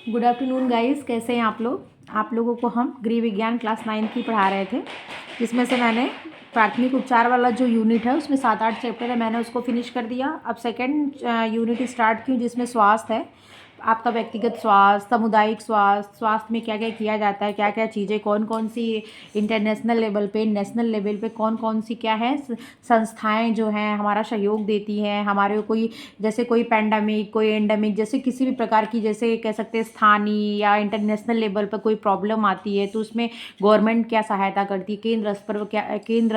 Good afternoon guys, कैसे हैं आप लोग। आप लोगों को हम गृह विज्ञान क्लास 9 की पढ़ा रहे थे, जिसमें से मैंने प्राथमिक उपचार वाला जो यूनिट है उसमें 7-8 चैप्टर है, मैंने उसको फिनिश कर दिया। अब सेकंड यूनिट स्टार्ट की जिसमें स्वास्थ्य है, आपका व्यक्तिगत स्वास्थ्य, सामुदायिक स्वास्थ्य, स्वास्थ्य में क्या क्या किया जाता है, क्या क्या चीज़ें, कौन कौन सी इंटरनेशनल लेवल पे, नेशनल लेवल पे कौन कौन सी क्या है संस्थाएं जो हैं हमारा सहयोग देती हैं हमारे कोई, जैसे कोई पैंडेमिक, कोई एंडेमिक, जैसे किसी भी प्रकार की, जैसे कह सकते हैं स्थानीय या इंटरनेशनल लेवल पर कोई प्रॉब्लम आती है तो उसमें गवर्नमेंट क्या सहायता करती है, केंद्र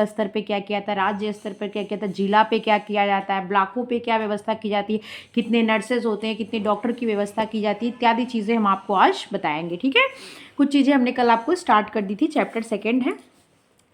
स्तर पर क्या किया जाता है, राज्य स्तर पर क्या किया जाता है, जिला पे क्या किया जाता है, ब्लॉकों पे क्या व्यवस्था की जाती है, कितने नर्सेज होते हैं, कितने डॉक्टर की व्यवस्था की जाती है, इत्यादि चीज़ें हम आपको आज बताएंगे। ठीक है, कुछ चीज़ें हमने कल आपको स्टार्ट कर दी थी। चैप्टर सेकंड है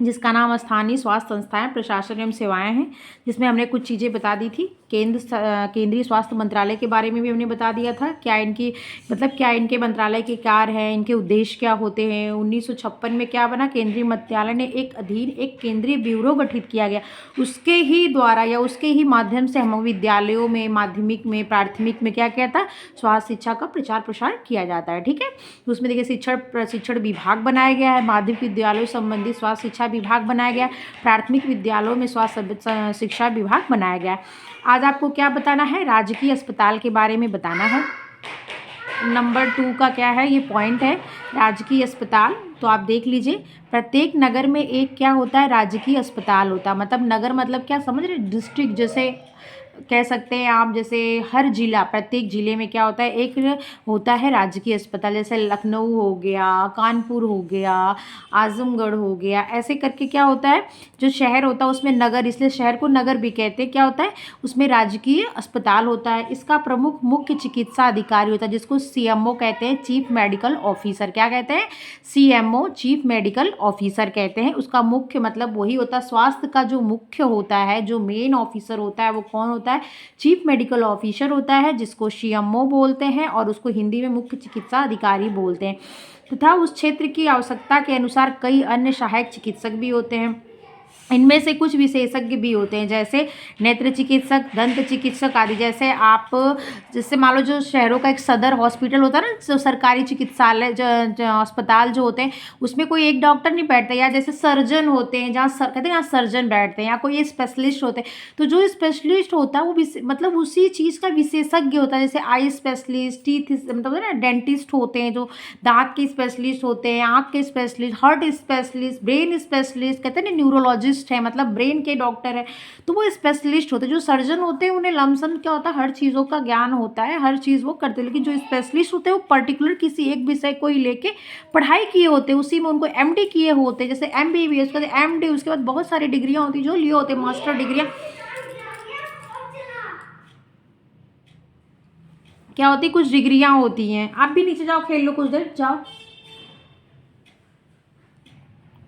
जिसका नाम स्थानीय स्वास्थ्य संस्थाएं, प्रशासन एवं सेवाएं हैं, जिसमें हमने कुछ चीज़ें बता दी थी। केंद्रीय स्वास्थ्य मंत्रालय के बारे में भी हमने बता दिया था, क्या इनकी मतलब क्या इनके मंत्रालय के कार्य हैं, इनके उद्देश्य क्या होते हैं। 1956 में क्या बना, केंद्रीय मंत्रालय ने एक अधीन एक केंद्रीय ब्यूरो गठित किया गया, उसके ही द्वारा या उसके ही माध्यम से हम विद्यालयों में, माध्यमिक में, प्राथमिक में क्या किया था, स्वास्थ्य शिक्षा का प्रचार प्रसार किया जाता है। ठीक है, तो उसमें देखिए प्रशिक्षण विभाग बनाया गया है, माध्यमिक विद्यालयों संबंधी स्वास्थ्य शिक्षा विभाग बनाया गया, प्राथमिक विद्यालयों में स्वास्थ्य शिक्षा विभाग बनाया गया। आज आपको क्या बताना है, राजकीय अस्पताल के बारे में बताना है। नंबर 2 का क्या है, ये पॉइंट है राजकीय अस्पताल। तो आप देख लीजिए, प्रत्येक नगर में एक क्या होता है, राजकीय अस्पताल होता है। मतलब नगर मतलब क्या समझ रहे, डिस्ट्रिक्ट जैसे कह सकते हैं आप, जैसे हर जिला, प्रत्येक जिले में क्या होता है, एक होता है राजकीय अस्पताल। जैसे लखनऊ हो गया, कानपुर हो गया, आजमगढ़ हो गया, ऐसे करके क्या होता है, जो शहर होता है उसमें नगर, इसलिए शहर को नगर भी कहते हैं। क्या होता है, उसमें राजकीय अस्पताल होता है। इसका प्रमुख मुख्य चिकित्सा अधिकारी होता है, जिसको सीएमओ कहते हैं, चीफ मेडिकल ऑफिसर। क्या कहते हैं, सीएमओ, चीफ मेडिकल ऑफिसर कहते हैं। उसका मुख्य मतलब वही होता है, स्वास्थ्य का जो मुख्य होता है, जो मेन ऑफिसर होता है वो कौन होता है, चीफ मेडिकल ऑफिसर होता है, जिसको सीएमओ बोलते हैं और उसको हिंदी में मुख्य चिकित्सा अधिकारी बोलते हैं। तथा उस क्षेत्र की आवश्यकता के अनुसार कई अन्य सहायक चिकित्सक भी होते हैं। इनमें से कुछ विशेषज्ञ भी होते हैं, जैसे नेत्र चिकित्सक, दंत चिकित्सक आदि। जैसे आप, जैसे मान लो जो शहरों का एक सदर हॉस्पिटल होता है ना, जो सरकारी चिकित्सालय, जो अस्पताल जो होते हैं, उसमें कोई एक डॉक्टर नहीं बैठता, या जैसे सर्जन होते हैं, जहाँ कहते हैं यहाँ सर्जन बैठते हैं, या कोई स्पेशलिस्ट होते हैं। तो जो स्पेशलिस्ट होता है वो मतलब उसी चीज़ का विशेषज्ञ होता है। जैसे आई स्पेशलिस्ट, टीथ मतलब ना डेंटिस्ट होते हैं, जो दांत के स्पेशलिस्ट होते हैं, आँख के specialist, heart specialist, brain specialist, कहते हैं ना न्यूरोलॉजिस्ट है, मतलब ब्रेन के डॉक्टर है, तो वो स्पेशलिस्ट होते हैं। जो सर्जन होते हैं उन्हें लमसम क्या होता है, हर चीज़ों का ज्ञान होता है, हर चीज़ वो करते हैं। लेकिन जो स्पेशलिस्ट होते हैं वो पर्टिकुलर किसी एक विषय को ही लेके पढ़ाई किए होते हैं, उसी में उनको एमडी किए होते हैं। जैसे एमबीबीएस, उसके बाद एमडी, उसके बाद बहुत सारी डिग्रियां होती हैं जो लिए होते हैं, मास्टर डिग्रियां क्या होती, कुछ डिग्रियां होती हैं। आप भी नीचे जाओ, खेल लो कुछ देर, जाओ,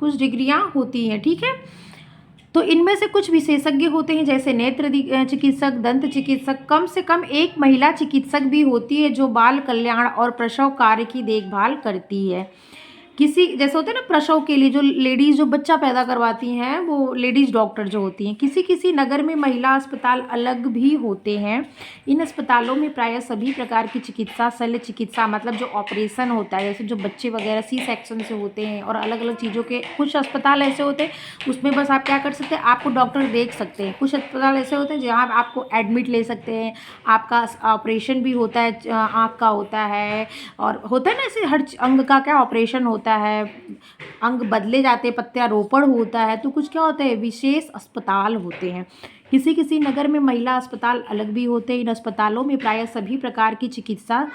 कुछ डिग्रियां होती हैं। ठीक है, तो इनमें से कुछ विशेषज्ञ होते हैं, जैसे नेत्र चिकित्सक, दंत चिकित्सक, कम से कम एक महिला चिकित्सक भी होती है जो बाल कल्याण और प्रसव कार्य की देखभाल करती है। किसी जैसे होते हैं ना, प्रसव के लिए जो लेडीज़ जो बच्चा पैदा करवाती हैं, वो लेडीज़ डॉक्टर जो होती हैं। किसी किसी नगर में महिला अस्पताल अलग भी होते हैं। इन अस्पतालों में प्रायः सभी प्रकार की चिकित्सा, शल्य चिकित्सा मतलब जो ऑपरेशन होता है, जैसे जो बच्चे वगैरह सी सेक्शन से होते हैं, और अलग अलग चीज़ों के कुछ अस्पताल ऐसे होते हैं उसमें बस आप क्या कर सकते हैं, आपको डॉक्टर देख सकते हैं। कुछ अस्पताल ऐसे होते हैं जहाँ आपको एडमिट ले सकते हैं, आपका ऑपरेशन भी होता है, आँख का होता है, और होता है ना ऐसे हर अंग का क्या ऑपरेशन होता है, अंग बदले जाते हैं, प्रत्यारोपण होता है। तो कुछ क्या होता है, विशेष अस्पताल होते हैं। किसी किसी नगर में महिला अस्पताल अलग भी होते हैं। इन अस्पतालों में प्रायः सभी प्रकार की चिकित्सा,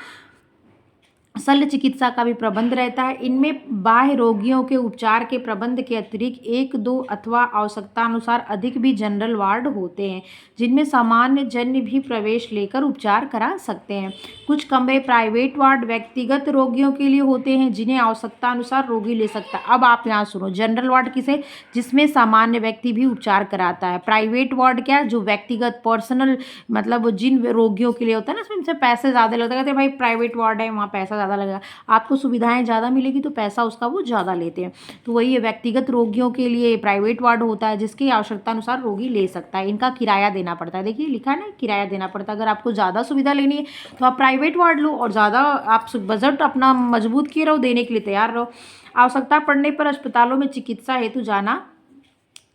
शल्य चिकित्सा का भी प्रबंध रहता है। इनमें बाह्य रोगियों के उपचार के प्रबंध के अतिरिक्त 1-2 अथवा आवश्यकता अनुसार अधिक भी जनरल वार्ड होते हैं, जिनमें सामान्य जन भी प्रवेश लेकर उपचार करा सकते हैं। कुछ कमरे प्राइवेट वार्ड व्यक्तिगत रोगियों के लिए होते हैं, जिन्हें आवश्यकता अनुसार रोगी ले सकता है। अब आप यहाँ सुनो, जनरल वार्ड किसे, जिसमें सामान्य व्यक्ति भी उपचार कराता है। प्राइवेट वार्ड क्या, जो व्यक्तिगत पर्सनल मतलब जिन रोगियों के लिए होता है ना, उसमें पैसे ज़्यादा लगता है, कहते हैं भाई प्राइवेट वार्ड है वहाँ पैसा ज़्यादा ज़्यादा लगेगा। आपको सुविधाएं ज़्यादा मिलेगी तो पैसा उसका वो ज़्यादा लेते हैं। तो वही है, व्यक्तिगत रोगियों के लिए प्राइवेट वार्ड होता है जिसकी आवश्यकता अनुसार रोगी ले सकता है। इनका किराया देना पड़ता है, देखिए लिखा है ना, किराया देना पड़ता है। अगर आपको ज़्यादा सुविधा लेनी है तो आप प्राइवेट वार्ड लो और ज़्यादा आप बजट अपना मजबूत किए रहो, देने के लिए तैयार रहो। आवश्यकता पड़ने पर अस्पतालों में चिकित्सा हेतु जाना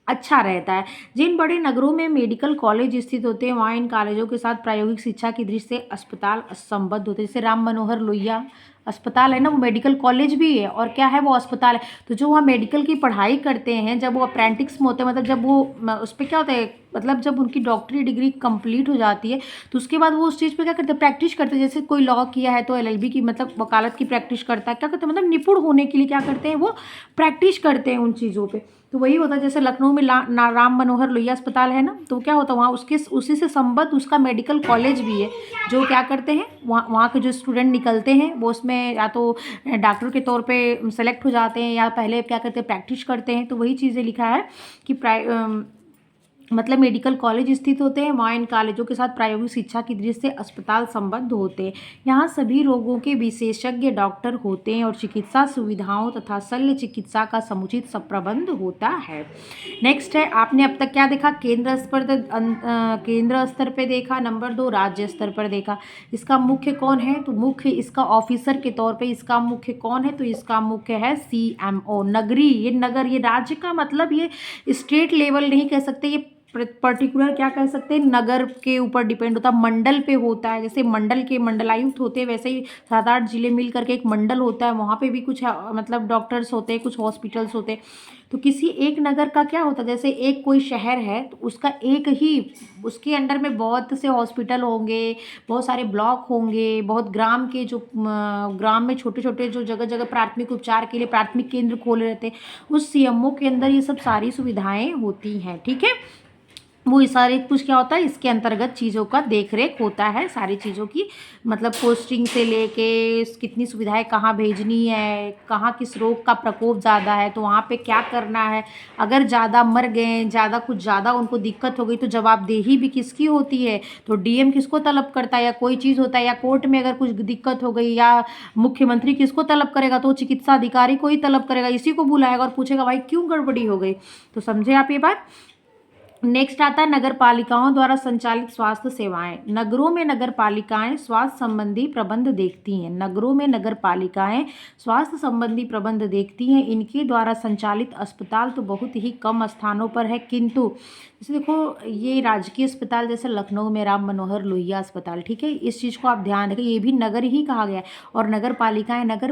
अच्छा रहता है। जिन बड़े नगरों में मेडिकल कॉलेज स्थित होते हैं वहाँ इन कॉलेजों के साथ प्रायोगिक शिक्षा की दृष्टि से अस्पताल संबद्ध होते हैं। जैसे राम मनोहर लोहिया अस्पताल है ना, वो मेडिकल कॉलेज भी है और क्या है, वो अस्पताल है। तो जो वहाँ मेडिकल की पढ़ाई करते हैं, जब वो अप्रेंटिस में होते हैं, मतलब जब वो उस पर क्या होता है, मतलब जब उनकी डॉक्टरी डिग्री कंप्लीट हो जाती है तो उसके बाद वो उस चीज़ पे क्या करते हैं, प्रैक्टिस करते हैं। जैसे कोई लॉ किया है तो एलएलबी की मतलब वकालत की प्रैक्टिस करता है, क्या करते हैं, मतलब निपुण होने के लिए क्या करते हैं, वो प्रैक्टिस करते हैं उन चीज़ों पे। तो वही होता है, जैसे लखनऊ में राम मनोहर लोहिया अस्पताल है ना, तो क्या होता है वहाँ उसके उसी से संबद्ध उसका मेडिकल कॉलेज भी है। जो क्या करते हैं, वहाँ के जो स्टूडेंट निकलते हैं वो उसमें या तो डॉक्टर के तौर पे सेलेक्ट हो जाते हैं या पहले क्या करते हैं, प्रैक्टिस करते हैं। तो वही चीज़ें लिखा है कि मतलब मेडिकल कॉलेज स्थित होते हैं, वहाँ इन कॉलेजों के साथ प्रायोगिक शिक्षा की दृष्टि से अस्पताल संबद्ध होते हैं। यहाँ सभी रोगों के विशेषज्ञ डॉक्टर होते हैं और चिकित्सा सुविधाओं तथा शल्य चिकित्सा का समुचित सब प्रबंध होता है। नेक्स्ट है, आपने अब तक क्या देखा, केंद्र स्तर पे देखा, नंबर 2 राज्य स्तर पर देखा। इसका मुख्य कौन है, तो मुख्य इसका ऑफिसर के तौर पे इसका मुख्य कौन है, तो इसका मुख्य है सीएमओ। नगरी, ये नगर, ये राज्य का मतलब ये स्टेट लेवल नहीं कह सकते, ये पर्टिकुलर क्या कह सकते हैं, नगर के ऊपर डिपेंड होता है, मंडल पे होता है। जैसे मंडल के मंडलायुक्त होते हैं वैसे ही 7-8 जिले मिल करके एक मंडल होता है, वहाँ पे भी कुछ मतलब डॉक्टर्स होते हैं, कुछ हॉस्पिटल्स होते हैं। तो किसी एक नगर का क्या होता है, जैसे एक कोई शहर है तो उसका एक ही, उसके अंडर में बहुत से हॉस्पिटल होंगे, बहुत सारे ब्लॉक होंगे, बहुत ग्राम के जो ग्राम में छोटे छोटे जो जगह जगह प्राथमिक उपचार के लिए प्राथमिक केंद्र खोले रहते हैं, उस सीएमओ के अंदर ये सब सारी सुविधाएं होती हैं। ठीक है, वो ये सारे कुछ क्या होता है, इसके अंतर्गत चीज़ों का देख रेख होता है, सारी चीज़ों की, मतलब पोस्टिंग से लेके कितनी सुविधाएं कहाँ भेजनी है, कहाँ किस रोग का प्रकोप ज़्यादा है तो वहाँ पे क्या करना है, अगर ज़्यादा मर गए, ज़्यादा कुछ ज़्यादा उनको दिक्कत हो गई तो जवाबदेही भी किसकी होती है, तो डीएम किसको तलब करता है, या कोई चीज़ होता है, या कोर्ट में अगर कुछ दिक्कत हो गई या मुख्यमंत्री किसको तलब करेगा, तो चिकित्सा अधिकारी को ही तलब करेगा, इसी को बुलाएगा और पूछेगा भाई क्यों गड़बड़ी हो गई। तो समझे आप ये बात। नेक्स्ट आता है नगर पालिकाओं द्वारा संचालित स्वास्थ्य सेवाएं। नगरों में नगर पालिकाएं स्वास्थ्य संबंधी प्रबंध देखती हैं। नगरों में नगर पालिकाएं स्वास्थ्य संबंधी प्रबंध देखती हैं। इनके द्वारा संचालित अस्पताल तो बहुत ही कम स्थानों पर है, किंतु जैसे देखो ये राजकीय अस्पताल जैसे लखनऊ में राम मनोहर लोहिया अस्पताल, ठीक है, इस चीज़ को आप ध्यान रखें, ये भी नगर ही कहा गया है। और नगर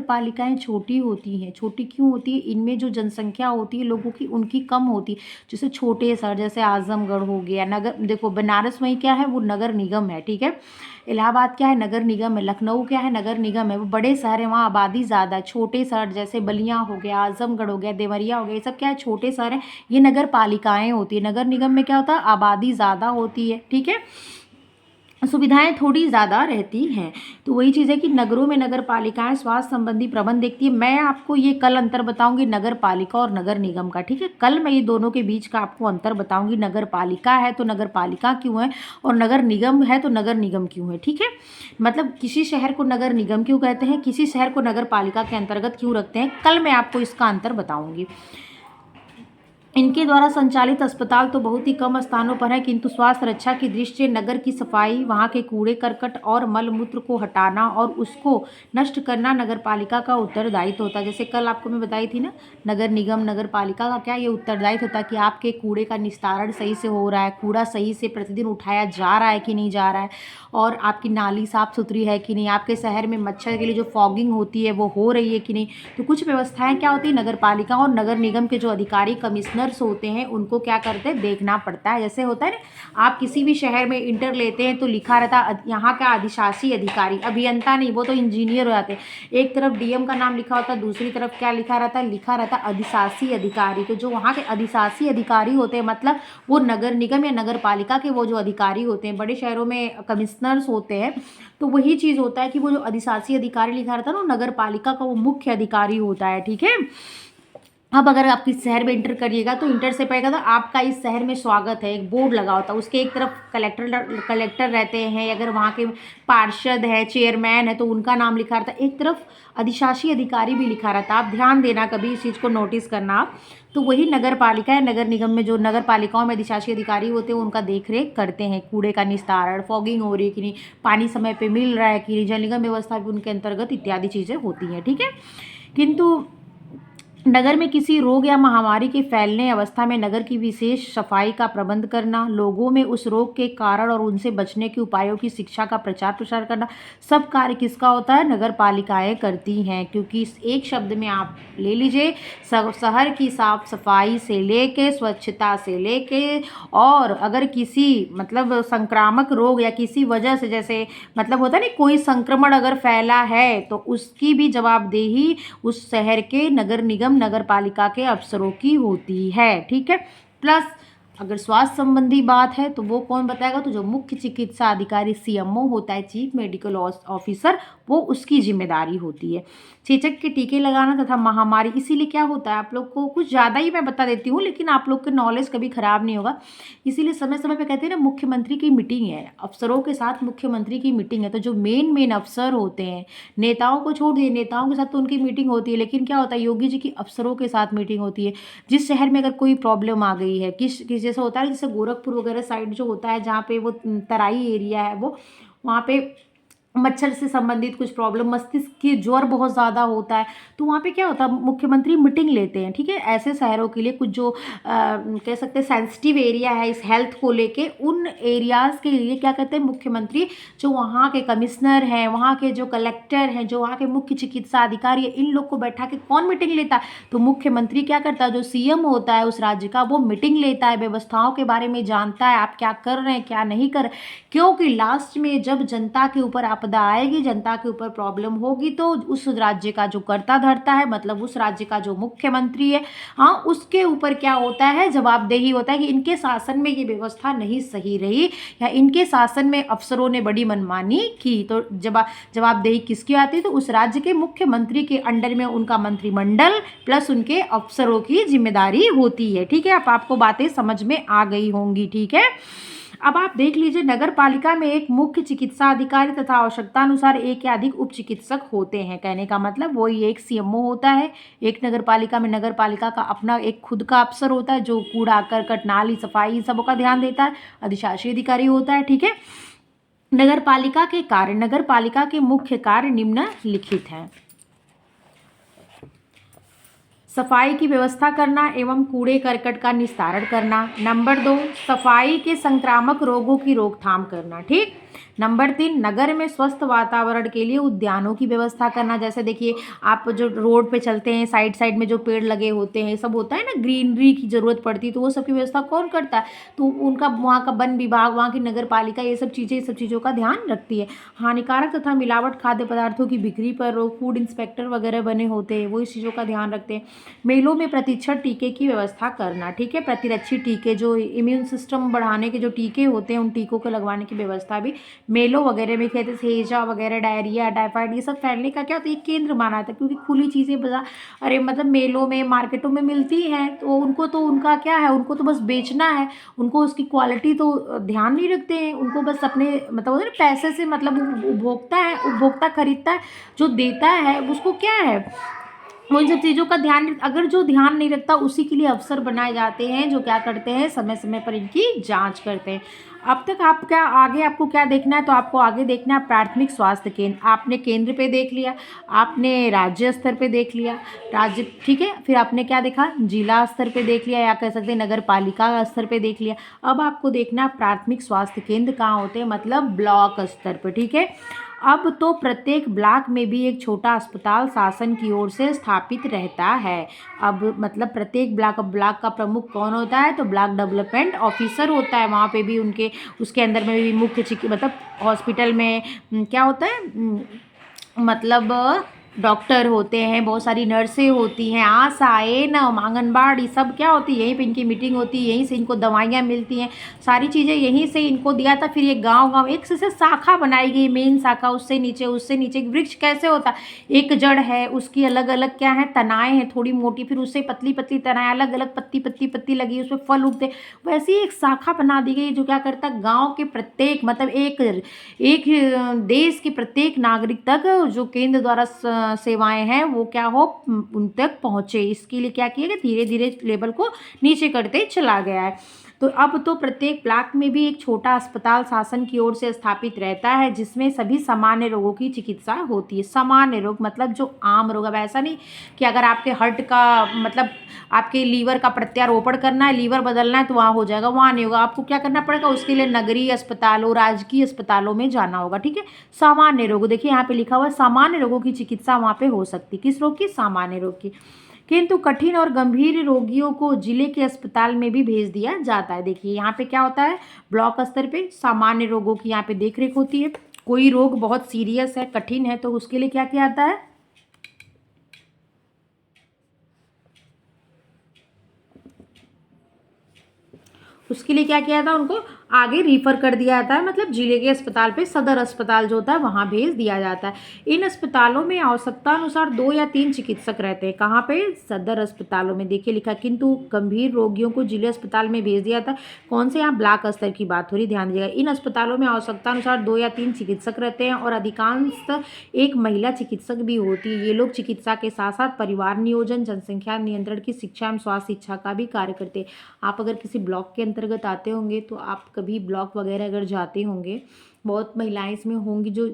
पालिकाएं छोटी होती हैं। छोटी क्यों होती है, इनमें जो जनसंख्या होती है लोगों की उनकी कम होती है। जैसे छोटे शहर जैसे आजमगढ़ हो गया, नगर देखो बनारस वहीं क्या है, वो नगर निगम है, ठीक है, इलाहाबाद क्या है, नगर निगम है, लखनऊ क्या है, नगर निगम है, वो बड़े शहर है, वहाँ आबादी ज़्यादा है। छोटे शहर जैसे बलिया हो गया, आजमगढ़ हो गया, देवरिया हो गया, ये सब क्या है, छोटे शहर हैं, ये नगर पालिकाएं होती है। नगर निगम में क्या होता है, आबादी ज़्यादा होती है, ठीक है, सुविधाएं थोड़ी ज़्यादा रहती हैं। तो वही चीज़ है कि नगरों में नगर पालिकाएं स्वास्थ्य संबंधी प्रबंध देखती है। मैं आपको ये कल अंतर बताऊंगी नगर पालिका और नगर निगम का, ठीक है, कल मैं ये दोनों के बीच का आपको अंतर बताऊंगी। नगर पालिका है तो नगर पालिका क्यों है, और नगर निगम है तो नगर निगम क्यों है, ठीक है, मतलब किसी शहर को नगर निगम क्यों कहते हैं, किसी शहर को नगर पालिका के अंतर्गत क्यों रखते हैं, कल मैं आपको इसका अंतर बताऊँगी। इनके द्वारा संचालित अस्पताल तो बहुत ही कम स्थानों पर है, किंतु स्वास्थ्य रक्षा की दृष्टि से नगर की सफाई, वहाँ के कूड़े करकट और मल मूत्र को हटाना और उसको नष्ट करना नगर पालिका का उत्तरदायित्व होता है। जैसे कल आपको मैं बताई थी ना, नगर निगम नगर पालिका का क्या ये उत्तरदायित्व होता है कि आपके कूड़े का निस्तारण सही से हो रहा है, कूड़ा सही से प्रतिदिन उठाया जा रहा है कि नहीं जा रहा है, और आपकी नाली साफ़ सुथरी है कि नहीं, आपके शहर में मच्छर के लिए जो फॉगिंग होती है वो हो रही है कि नहीं। तो कुछ व्यवस्थाएँ क्या होती है, नगर पालिका और नगर निगम के जो अधिकारी कमिश्नर होते हैं उनको क्या करते हैं, देखना पड़ता है। जैसे होता है ना, आप किसी भी शहर में इंटर लेते हैं तो लिखा रहता है यहाँ का अधिशासी अधिकारी, अभियंता नहीं, वो तो इंजीनियर हो जाते हैं। एक तरफ डीएम का नाम लिखा होता है, दूसरी तरफ क्या लिखा रहता है, लिखा रहता है अधिशासी अधिकारी। तो जो वहाँ के अधिशासी अधिकारी होते हैं मतलब वो नगर निगम या नगर पालिका के वो जो अधिकारी होते हैं, बड़े शहरों में कमिश्नर्स होते हैं, तो वही चीज़ होता है कि वो जो अधिशासी अधिकारी लिखा रहता है ना, नगर पालिका का वो मुख्य अधिकारी होता है, ठीक है। अब अगर आप किस शहर में इंटर करिएगा तो इंटर से पड़ेगा तो आपका इस शहर में स्वागत है, एक बोर्ड लगा होता है, उसके एक तरफ कलेक्टर रहते हैं, अगर वहाँ के पार्षद है, चेयरमैन है तो उनका नाम लिखा रहता है, एक तरफ अधिशासी अधिकारी भी लिखा रहता है। आप ध्यान देना, कभी इस चीज़ को नोटिस करना आप। तो वही नगर पालिका है, नगर निगम में जो नगर पालिकाओं में अधिशासी अधिकारी होते हैं उनका देख रेख करते हैं, कूड़े का निस्तारण, फॉगिंग हो रही है कि नहीं, पानी समय पे मिल रहा है कि नहीं, जल निगम व्यवस्था भी उनके अंतर्गत इत्यादि चीज़ें होती हैं, ठीक है। किंतु नगर में किसी रोग या महामारी के फैलने अवस्था में नगर की विशेष सफाई का प्रबंध करना, लोगों में उस रोग के कारण और उनसे बचने के उपायों की शिक्षा का प्रचार प्रसार करना, सब कार्य किसका होता है? नगर पालिकाएँ करती हैं। क्योंकि इस एक शब्द में आप ले लीजिए, शहर की साफ सफाई से लेके, स्वच्छता से लेके, और अगर किसी मतलब संक्रामक रोग या किसी वजह से, जैसे मतलब होता है ना, कोई संक्रमण अगर फैला है तो उसकी भी जवाबदेही उस शहर के नगर निगम नगर पालिका के अफसरों की होती है, ठीक है। प्लस अगर स्वास्थ्य संबंधी बात है तो वो कौन बताएगा? तो जो मुख्य चिकित्सा अधिकारी सीएमओ होता है, चीफ मेडिकल ऑफिसर, वो उसकी जिम्मेदारी होती है। चेचक के टीके लगाना तथा महामारी, इसीलिए क्या होता है, आप लोग को कुछ ज़्यादा ही मैं बता देती हूँ लेकिन आप लोग के नॉलेज कभी ख़राब नहीं होगा। इसीलिए समय समय पे कहते हैं ना, मुख्यमंत्री की मीटिंग है, अफसरों के साथ मुख्यमंत्री की मीटिंग है। तो जो मेन अफसर होते हैं, नेताओं को छोड़ दिए, नेताओं के साथ तो उनकी मीटिंग होती है, लेकिन क्या होता है, योगी जी की अफसरों के साथ मीटिंग होती है। जिस शहर में अगर कोई प्रॉब्लम आ गई है, किस जैसे होता है, जैसे गोरखपुर वगैरह साइड जो होता है, जहाँ पे वो तराई एरिया है, वो वहाँ पे मच्छर से संबंधित कुछ प्रॉब्लम, मस्तिष्क की ज्वर बहुत ज़्यादा होता है, तो वहाँ पे क्या होता है, मुख्यमंत्री मीटिंग लेते हैं, ठीक है। ऐसे शहरों के लिए कुछ जो कह सकते हैं सेंसिटिव एरिया है इस हेल्थ को लेके, उन एरियाज़ के लिए क्या कहते हैं, मुख्यमंत्री जो वहाँ के कमिश्नर हैं, वहाँ के जो कलेक्टर हैं, जो वहाँ के मुख्य चिकित्सा अधिकारी है, इन लोग को बैठा के कौन मीटिंग लेता है? तो मुख्यमंत्री क्या करता है, जो सीएम होता है उस राज्य का, वो मीटिंग लेता है, व्यवस्थाओं के बारे में जानता है, आप क्या कर रहे हैं, क्या नहीं कर, क्योंकि लास्ट में जब जनता के ऊपर आपदा आएगी, जनता के ऊपर प्रॉब्लम होगी, तो उस राज्य का जो कर्ता धर्ता है, मतलब उस राज्य का जो मुख्यमंत्री है, हाँ, उसके ऊपर क्या होता है, जवाबदेही होता है कि इनके शासन में ये व्यवस्था नहीं सही रही या इनके शासन में अफसरों ने बड़ी मनमानी की। तो जवाबदेही किसकी आती है? तो उस राज्य के मुख्यमंत्री के अंडर में उनका मंत्रिमंडल प्लस उनके अफसरों की जिम्मेदारी होती है, ठीक है। अब आपको बातें समझ में आ गई होंगी, ठीक है। अब आप देख लीजिए, नगर पालिका में एक मुख्य चिकित्सा अधिकारी तथा आवश्यकता अनुसार एक या अधिक उप चिकित्सक होते हैं। कहने का मतलब वही एक सीएमओ होता है, एक नगर पालिका में नगर पालिका का अपना एक खुद का अफसर होता है जो कूड़ा करकट नाली सफाई सबों का ध्यान देता है, अधिशासी अधिकारी होता है, ठीक है। नगर पालिका के कार्य, नगर पालिका के मुख्य कार्य निम्नलिखित हैं। सफाई की व्यवस्था करना एवं कूड़े करकट का निस्तारण करना। नंबर 2, सफाई के संक्रामक रोगों की रोकथाम करना, ठीक। नंबर 3, नगर में स्वस्थ वातावरण के लिए उद्यानों की व्यवस्था करना। जैसे देखिए, आप जो रोड पे चलते हैं, साइड साइड में जो पेड़ लगे होते हैं, सब होता है ना, ग्रीनरी की ज़रूरत पड़ती है, तो वो सब की व्यवस्था कौन करता है? तो उनका वहाँ का वन विभाग, वहाँ की नगर पालिका ये सब चीज़ों का ध्यान रखती है। हानिकारक तथा मिलावट खाद्य पदार्थों की बिक्री पर रोक, फूड इंस्पेक्टर वगैरह बने होते हैं, वो इस चीज़ों का ध्यान रखते हैं। मेलों में प्रतिरक्षण टीके की व्यवस्था करना, ठीक है। प्रतिरक्षी टीके, जो इम्यून सिस्टम बढ़ाने के जो टीके होते हैं, उन टीकों को लगवाने की व्यवस्था भी मेलों वगैरह में कहते हैं। हेजा वगैरह, डायरिया, टाइफाइड, ये सब फैलने का क्या होता है, एक केंद्र माना जाता है, क्योंकि खुली चीज़ें बाजार, अरे मतलब मेलों में, मार्केटों में मिलती हैं, तो उनको तो उनका क्या है, उनको तो बस बेचना है, उनको उसकी क्वालिटी तो ध्यान नहीं रखते हैं, उनको बस अपने मतलब होता है ना, पैसे से मतलब उपभोक्ता खरीदता है, जो देता है उसको क्या है, वो इन सब चीज़ों का ध्यान, अगर जो ध्यान नहीं रखता उसी के लिए अफसर बनाए जाते हैं, जो क्या करते हैं, समय समय पर इनकी जांच करते हैं। अब तक आप क्या आगे आपको क्या देखना है, तो आपको आगे देखना है प्राथमिक स्वास्थ्य केंद्र। आपने केंद्र पे देख लिया, आपने राज्य स्तर पे देख लिया, राज्य, ठीक है। फिर आपने क्या देखा, जिला स्तर पे देख लिया, या कह सकते हैं नगर पालिका स्तर पे देख लिया। अब आपको देखना है प्राथमिक स्वास्थ्य केंद्र कहाँ होते हैं, मतलब ब्लॉक स्तर पर, ठीक है। अब तो प्रत्येक ब्लॉक में भी एक छोटा अस्पताल शासन की ओर से स्थापित रहता है। अब मतलब प्रत्येक ब्लॉक का प्रमुख कौन होता है, तो ब्लॉक डेवलपमेंट ऑफिसर होता है। वहाँ पे भी उसके अंदर में भी मुख्य मतलब हॉस्पिटल में क्या होता है, मतलब डॉक्टर होते हैं, बहुत सारी नर्सें होती हैं, आशा, एएनएम, आंगनबाड़ी, सब क्या होती है, यहीं पे इनकी मीटिंग होती है, यहीं से इनको दवाइयाँ मिलती हैं, सारी चीज़ें यहीं से इनको दिया था। फिर ये गांव-गांव एक से शाखा बनाई गई, मेन शाखा, उससे नीचे एक वृक्ष कैसे होता है, एक जड़ है, उसकी अलग-अलग क्या है, तनाएँ हैं थोड़ी मोटी, फिर उससे पतली-पतली तनाएँ, अलग-अलग पत्ती लगी, उसमें फल उगते, वैसे ही एक शाखा बना दी गई जो क्या करता है, गाँव के प्रत्येक मतलब एक एक देश के प्रत्येक नागरिक तक जो केंद्र द्वारा सेवाएं हैं वो क्या हो, उन तक पहुँचे। इसके लिए क्या किया गया, धीरे धीरे लेवल को नीचे करते चला गया है। तो अब तो प्रत्येक ब्लॉक में भी एक छोटा अस्पताल शासन की ओर से स्थापित रहता है, जिसमें सभी सामान्य रोगों की चिकित्सा होती है। सामान्य रोग मतलब जो आम रोग, अब ऐसा नहीं कि अगर आपके हार्ट का मतलब आपके लीवर का प्रत्यारोपण करना है, लीवर बदलना है तो वहाँ हो जाएगा, वहाँ नहीं होगा। आपको क्या करना पड़ेगा, उसके लिए नगरीय अस्पतालों, राजकीय अस्पतालों में जाना होगा, ठीक है। सामान्य रोग, देखिए यहाँ पे लिखा हुआ है सामान्य रोगों की चिकित्सा वहाँ पे हो सकती, किस रोग की, सामान्य रोग की। किंतु कठिन और गंभीर रोगियों को जिले के अस्पताल में भी भेज दिया जाता है। देखिए यहाँ पे क्या होता है, ब्लॉक स्तर पे सामान्य रोगों की यहाँ पे देखरेख होती है। कोई रोग बहुत सीरियस है, कठिन है, तो उसके लिए क्या किया जाता है, उसके लिए क्या किया जाता है, उनको आगे रिफ़र कर दिया जाता है, मतलब जिले के अस्पताल पे, सदर अस्पताल जो होता है वहाँ भेज दिया जाता है। इन अस्पतालों में आवश्यकता अनुसार 2 या 3 चिकित्सक रहते हैं। कहाँ पे, सदर अस्पतालों में। देखिए लिखा, किंतु गंभीर रोगियों को जिले अस्पताल में भेज दिया जाता है। कौन से, यहाँ ब्लॉक स्तर की बात हो रही, ध्यान दीजिएगा। इन अस्पतालों में आवश्यकता अनुसार 2 या 3 चिकित्सक रहते हैं और अधिकांशतः एक महिला चिकित्सक भी होती है। ये लोग चिकित्सा के साथ साथ परिवार नियोजन, जनसंख्या नियंत्रण की शिक्षा एवं स्वास्थ्य शिक्षा का भी कार्य करते हैं। आप अगर किसी ब्लॉक के अंतर्गत आते होंगे तो आप कभी ब्लॉक वगैरह अगर जाते होंगे, बहुत महिलाएं इसमें होंगी जो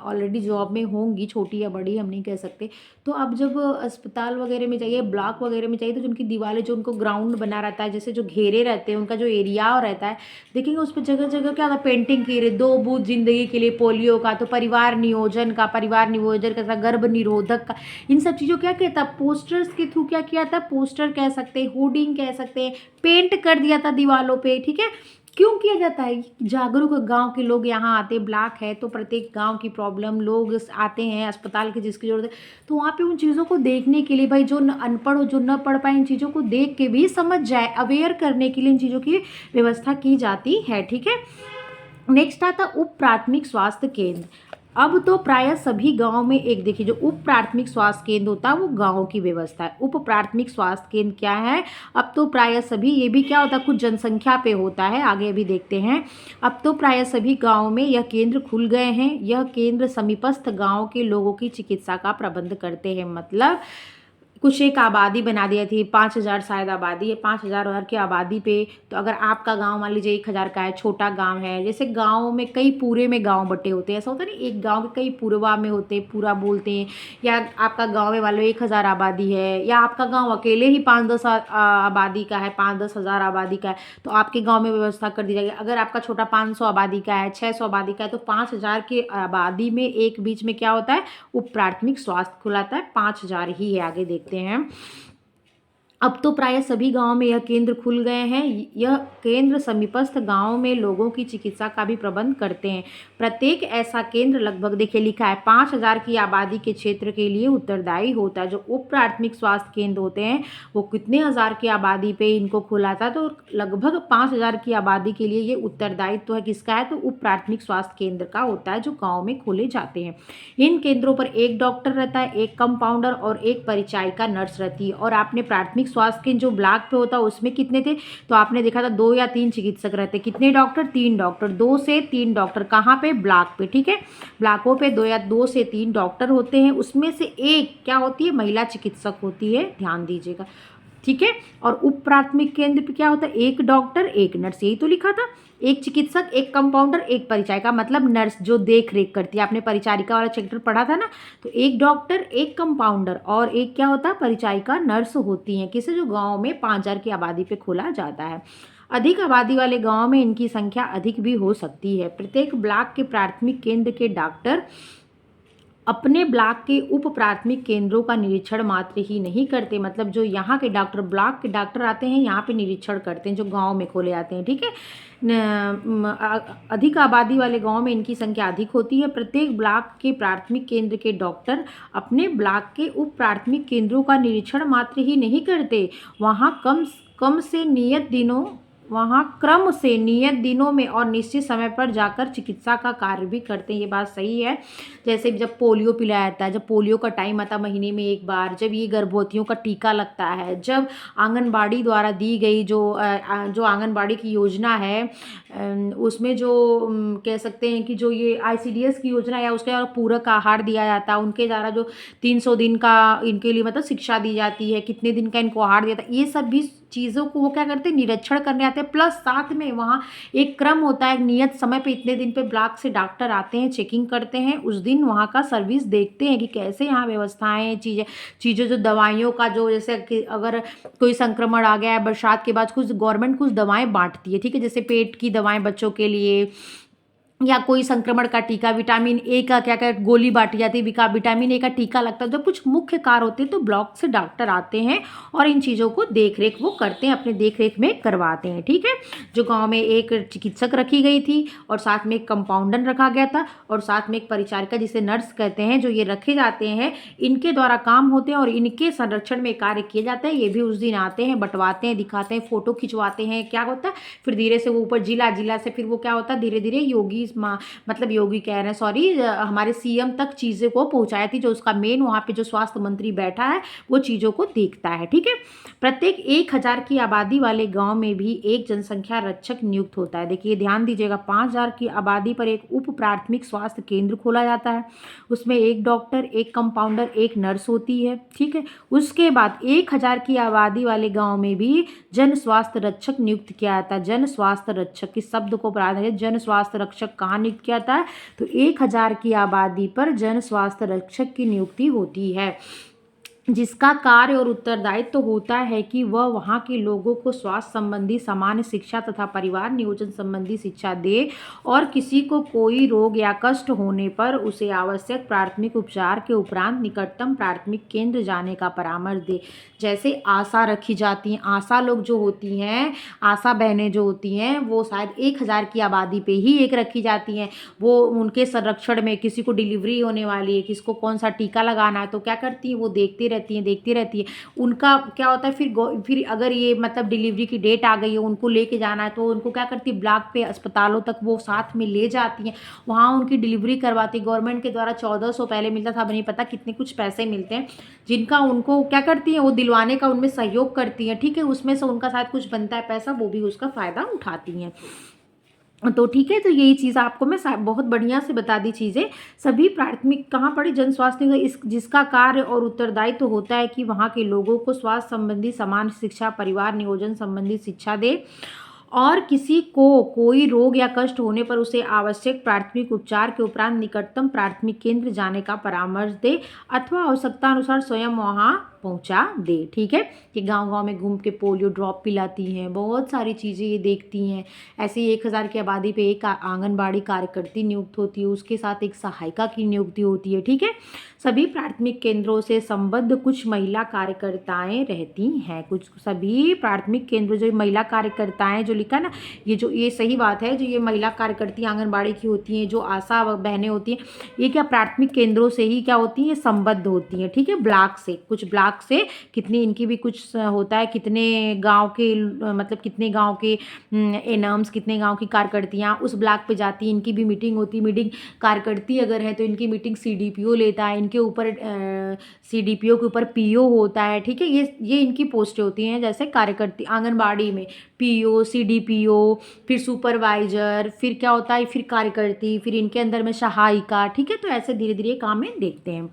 ऑलरेडी जॉब में होंगी, छोटी या बड़ी हम नहीं कह सकते। तो अब जब अस्पताल वगैरह में जाइए, ब्लॉक वगैरह में जाइए, तो जो उनकी दीवारें, जो उनको ग्राउंड बना रहता है, जैसे जो घेरे रहते हैं, उनका जो एरिया रहता है, देखेंगे उस पर जगह जगह क्या होता है, पेंटिंग की रहे, 2 बूथ जिंदगी के लिए पोलियो का, तो परिवार नियोजन का, गर्भ निरोधक का, इन सब चीज़ों क्या कहता है, पोस्टर्स के थ्रू क्या किया था, पोस्टर कह सकते हैं, होर्डिंग कह सकते हैं, पेंट कर दिया था दीवारों पे, ठीक है। क्यों किया जाता है, जागरूक गांव के लोग यहाँ आते, ब्लॉक है तो प्रत्येक गांव की प्रॉब्लम लोग आते हैं अस्पताल की, जिसकी जरूरत है, तो वहाँ पे उन चीज़ों को देखने के लिए, भाई जो अनपढ़ हो, जो न पढ़ पाए, इन चीज़ों को देख के भी समझ जाए, अवेयर करने के लिए इन चीज़ों की व्यवस्था की जाती है, ठीक है। नेक्स्ट आता उप प्राथमिक स्वास्थ्य केंद्र। अब तो प्रायः सभी गांव में एक, देखिए जो उप प्राथमिक स्वास्थ्य केंद्र होता है वो गांव की व्यवस्था है। उप प्राथमिक स्वास्थ्य केंद्र क्या है, अब तो प्रायः सभी, ये भी क्या होता है, कुछ जनसंख्या पे होता है, आगे अभी देखते हैं। अब तो प्रायः सभी गाँव में यह केंद्र खुल गए हैं। यह केंद्र समीपस्थ गाँव के लोगों की चिकित्सा का प्रबंध करते हैं। मतलब कुछ एक आबादी बना दिया थी, 5,000 शायद आबादी है, 5,000 की आबादी पे, तो अगर आपका गांव मान लीजिए 1,000 का है, छोटा गांव है, जैसे गांव में कई पूरे में गांव बटे होते हैं, ऐसा होता है ना, एक गांव के कई पूर्वा में होते हैं, पूरा बोलते हैं, या आपका गांव में मान लो 1,000 आबादी है, या आपका गांव अकेले ही 5-10 आबादी का है, 5-10 हज़ार आबादी का है, तो आपके गाँव में व्यवस्था कर दी जाएगी। अगर आपका छोटा 500 आबादी का है, 600 आबादी का है, तो 5,000 की आबादी में एक बीच में क्या होता है, उप प्राथमिक स्वास्थ्य खुलाता है, 5,000 ही है। आगे देखते हैं। अब तो प्रायः सभी गांवों में यह केंद्र खुल गए हैं। यह केंद्र समीपस्थ गांवों में लोगों की चिकित्सा का भी प्रबंध करते हैं। प्रत्येक ऐसा केंद्र लगभग, देखिए लिखा है, 5,000 की आबादी के क्षेत्र के लिए उत्तरदायी होता है। जो उप प्राथमिक स्वास्थ्य केंद्र होते हैं वो कितने हज़ार की आबादी पे इनको खुला था, तो लगभग 5,000 की आबादी के लिए ये उत्तरदायित्व है किसका है, तो उप प्राथमिक स्वास्थ्य केंद्र का होता है, जो गाँव में खोले जाते हैं। इन केंद्रों पर एक डॉक्टर रहता है, एक कंपाउंडर और एक परिचारिका नर्स रहती है। और आपने प्राथमिक स्वास्थ्य केंद्र जो ब्लॉक पे होता है उसमें कितने थे, तो आपने देखा था 2 या 3 चिकित्सक रहते। कितने डॉक्टर, 3 डॉक्टर, 2 से 3 डॉक्टर, कहाँ पे, ब्लॉक पे, ठीक है। ब्लॉकों पे 2 से 3 डॉक्टर होते हैं। उसमें से एक क्या होती है, महिला चिकित्सक होती है, ध्यान दीजिएगा, ठीक है। और उप प्राथमिक केंद्र पे क्या होता है, एक डॉक्टर एक नर्स, यही तो लिखा था, एक चिकित्सक एक कंपाउंडर एक परिचारिका, मतलब नर्स जो देख रेख करती है। आपने परिचारिका वाला चैप्टर पढ़ा था ना, तो एक डॉक्टर एक कंपाउंडर और एक क्या होता है, परिचारिका नर्स होती हैं, किसे, जो गाँव में 5,000 की आबादी पे खोला जाता है। अधिक आबादी वाले गाँव में इनकी संख्या अधिक भी हो सकती है। प्रत्येक ब्लॉक के प्राथमिक केंद्र के डॉक्टर अपने ब्लॉक के उप प्राथमिक केंद्रों का निरीक्षण मात्र ही नहीं करते, मतलब जो यहाँ के डॉक्टर, ब्लॉक के डॉक्टर आते हैं यहाँ पे निरीक्षण करते हैं, जो गांव में खोले जाते हैं, ठीक है। अधिक आबादी वाले गांव में इनकी संख्या अधिक होती है। प्रत्येक ब्लॉक के प्राथमिक केंद्र के डॉक्टर अपने ब्लॉक के उप प्राथमिक केंद्रों का निरीक्षण मात्र ही नहीं करते, वहाँ क्रम से नियत दिनों में और निश्चित समय पर जाकर चिकित्सा का कार्य भी करते हैं। ये बात सही है। जैसे जब पोलियो पिलाया जाता है, जब पोलियो का टाइम आता है महीने में एक बार, जब ये गर्भवतियों का टीका लगता है, जब आंगनबाड़ी द्वारा दी गई जो आंगनबाड़ी की योजना है, उसमें जो कह सकते हैं कि जो ये ICDS की योजना या उसके द्वारा पूरक आहार दिया जाता है, उनके द्वारा जो 300 दिन का इनके लिए मतलब शिक्षा दी जाती है, कितने दिन का इनको आहार दिया जाता है, ये सब भी चीज़ों को वो क्या करते हैं, निरीक्षण करने आते हैं। प्लस साथ में वहाँ एक क्रम होता है, नियत समय पे इतने दिन पे ब्लॉक से डॉक्टर आते हैं, चेकिंग करते हैं, उस दिन वहाँ का सर्विस देखते हैं कि कैसे यहाँ व्यवस्थाएं, चीज़ें जो दवाइयों का जो, जैसे कि अगर कोई संक्रमण आ गया है बरसात के बाद, कुछ गवर्नमेंट कुछ दवाएं बांटती है, ठीक है, जैसे पेट की दवाएं बच्चों के लिए, या कोई संक्रमण का टीका, विटामिन ए का क्या क्या गोली बांटी जाती है, विटामिन ए का टीका लगता है। जब कुछ मुख्य कार्य होते हैं तो ब्लॉक से डॉक्टर आते हैं और इन चीज़ों को देख रेख वो करते हैं, अपने देख रेख में करवाते हैं, ठीक है। जो गांव में एक चिकित्सक रखी गई थी और साथ में एक कंपाउंडर रखा गया था और साथ में एक परिचारिका जिसे नर्स कहते हैं, जो ये रखे जाते हैं, इनके द्वारा काम होते हैं और इनके संरक्षण में कार्य किया जाता है। ये भी उस दिन आते हैं, बंटवाते हैं, दिखाते हैं, फोटो खिंचवाते हैं, क्या होता है फिर धीरे से वो ऊपर जिला से फिर वो क्या होता है धीरे धीरे योगी कह रहे हैं, सॉरी, हमारे CM तक चीज़ों को पहुंचाई थी। जो उसका मेन वहाँ पे जो स्वास्थ्य मंत्री बैठा है वो चीज़ों को देखता है, ठीक है। प्रत्येक 1000 की आबादी वाले गांव में भी एक जनसंख्या रक्षक नियुक्त होता है। देखिए ध्यान दीजिएगा, 5000 की आबादी पर एक उप प्राथमिक स्वास्थ्य केंद्र खोला जाता है, उसमें एक डॉक्टर, एक कंपाउंडर, एक नर्स होती है, ठीक है। उसके बाद 1000 की आबादी वाले गाँव में भी जन स्वास्थ्य रक्षक नियुक्त किया जाता है। जन स्वास्थ्य रक्षक, इस शब्द को प्राधान्य, जन स्वास्थ्य रक्षक कहाँ नियुक्त किया जाता है, तो 1000 की आबादी पर जन स्वास्थ्य रक्षक की नियुक्ति होती है, जिसका कार्य और उत्तरदायित्व तो होता है कि वह वहाँ के लोगों को स्वास्थ्य संबंधी सामान्य शिक्षा तथा परिवार नियोजन संबंधी शिक्षा दे और किसी को कोई रोग या कष्ट होने पर उसे आवश्यक प्राथमिक उपचार के उपरांत निकटतम प्राथमिक केंद्र जाने का परामर्श दे। जैसे आशा रखी जाती हैं, आशा लोग जो होती हैं, आशा बहनें जो होती हैं, वो शायद 1000 की आबादी पे ही एक रखी जाती हैं। वो उनके संरक्षण में किसी को डिलीवरी होने वाली है, किसको कौन सा टीका लगाना है, तो क्या करती हैं, वो देखती रहती है। उनका क्या होता है फिर अगर ये मतलब डिलीवरी की डेट आ गई है, उनको लेके जाना है, तो उनको क्या करती है, ब्लॉक पे अस्पतालों तक वो साथ में ले जाती हैं, वहाँ उनकी डिलीवरी करवाती। गवर्नमेंट के द्वारा 1400 पहले मिलता था, अब नहीं पता कितने कुछ पैसे मिलते हैं, जिनका उनको क्या करती हैं, वो दिलवाने का उनमें सहयोग करती हैं, ठीक है। उसमें से उनका शायद कुछ बनता है पैसा, वो भी उसका फ़ायदा उठाती हैं। तो ठीक है, तो यही चीज़ आपको मैं बहुत बढ़िया से बता दी चीज़ें। सभी प्राथमिक कहाँ पढ़ी, जन स्वास्थ्य इस जिसका कार्य और उत्तरदायित्व तो होता है कि वहाँ के लोगों को स्वास्थ्य संबंधी समान शिक्षा, परिवार नियोजन संबंधी शिक्षा दे और किसी को कोई रोग या कष्ट होने पर उसे आवश्यक प्राथमिक उपचार के उपरांत निकटतम प्राथमिक केंद्र जाने का परामर्श दे अथवा आवश्यकता अनुसार स्वयं वहाँ पहुँचा दे, ठीक है। कि गांव-गांव में घूम के पोलियो ड्रॉप पिलाती हैं, बहुत सारी चीज़ें ये देखती हैं। ऐसे ही 1000 की आबादी पे एक आंगनबाड़ी कार्यकर्ती नियुक्त होती है, उसके साथ एक सहायिका की नियुक्ति होती है, ठीक है। सभी प्राथमिक केंद्रों से संबद्ध कुछ महिला कार्यकर्ताएं रहती हैं, कुछ सभी प्राथमिक केंद्रों जो महिला कार्यकर्ताएं जो लिखा ना, ये सही बात है, जो ये महिला कार्यकर्ती आंगनबाड़ी की होती हैं, जो आशा बहनें होती हैं, ये क्या प्राथमिक केंद्रों से ही क्या होती हैं, संबद्ध होती हैं, ठीक है। ब्लॉक से, कुछ ब्लॉक से कितनी इनकी भी कुछ होता है, कितने गांव के मतलब कितने गांव के एनम्स, कितने गांव की कार्यकर्तियां उस ब्लॉक पे जाती हैं, इनकी भी मीटिंग होती है। मीटिंग कार्यकर्ती अगर है तो इनकी मीटिंग CDPO लेता है, इनके ऊपर CDPO के ऊपर PO होता है, ठीक है। ये इनकी पोस्टें होती हैं। जैसे कार्यकर्ती आंगनबाड़ी में PO, CDPO, फिर सुपरवाइजर, फिर क्या होता है, फिर कार्यकर्ती, फिर इनके अंदर में सहायिका, ठीक है। तो ऐसे धीरे धीरे काम में देखते हैं।